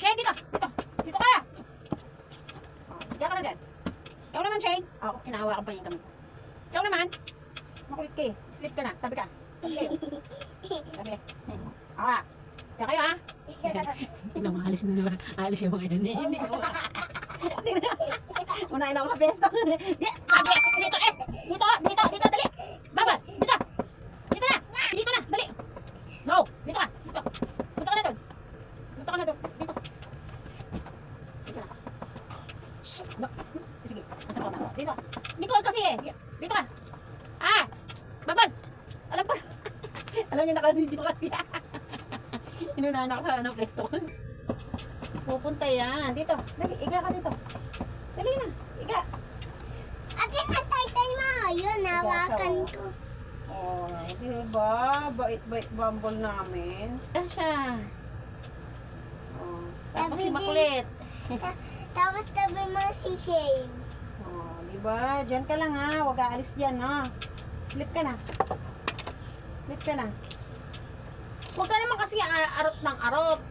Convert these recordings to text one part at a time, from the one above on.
Shane, dito. Dito. Dito ka. Oh, sige ka na dyan. Ikaw naman, Shane. Oh, hinahawakan pa yung kami. Ikaw naman. Makulit ka eh. Sleep ka na. Tabi ka. Tabi kayo. Tabi. Ah. Kaya kayo, ha? Tignan mo, alis na naman. Alis yung mga yan. Hindi ko. Unahin ako sa pesto. Dito, eh. Dito, dito, dali. Babad. Dito. Dito na. Dito na, dali. Go. Dito ka. Dito. Punta ka na doon. Punta ka na doon. Dito. Dito na. Shh. No. Sige. Asa ko na. Dito. Nicole kasi eh. Dito ka. Ah. Babad. Alam pa. Alam niyo naka-video kasi. Inunahan ako sa pesto ko. Pupunta yan. Dito. Dali. Iga ka dito. Dali na. Iga. Ate, natay-tay mo. Yun, nawakan ko. Oh, diba? Bait-bait bumble namin. Siya. Oh, tapos si makulit. Tapos tabi mo si Shane. Oh, diba? Diyan ka lang ha. Huwag aalis dyan ha. Sleep ka na. Sleep ka na. Huwag ka naman kasi arot ng arot.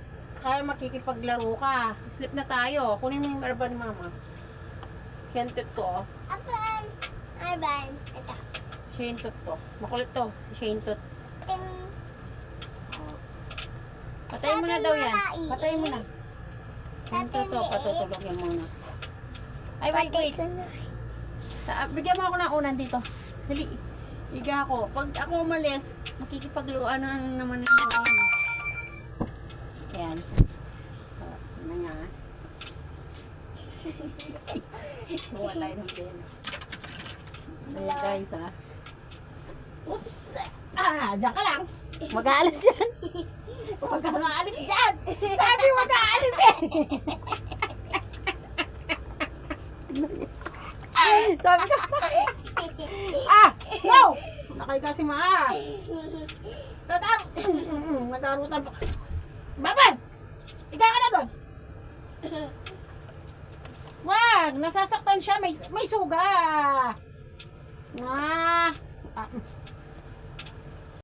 Kaya makikipaglaro ka. Sleep na tayo. Kunin mo yung marba ni mama. Shentot to. Oh. Apan, Arban, ito. Shentot to. Makulit to. Shentot. Ting. Patayin mo na daw yan. Sabi mo Patayin mo na. Shentot to. Patutulogin muna. Ay, wait. Bigyan mo ako ng unan dito. Dali. Higa ako. Pag ako umalis, makikipagluan na naman yung mga. Ayan. So, ano nga. Kuha tayo ng pena. Ayan guys ha. Oops! Diyan ka lang. Mag-aalis dyan. Huwag ka mag-aalis dyan. Sabi mag-aalis eh. Sabi ka. No! Nakay kasi maa. Nagarutan pa. Babal! Higa ka na doon. Wag! Nasasaktan siya. May suga.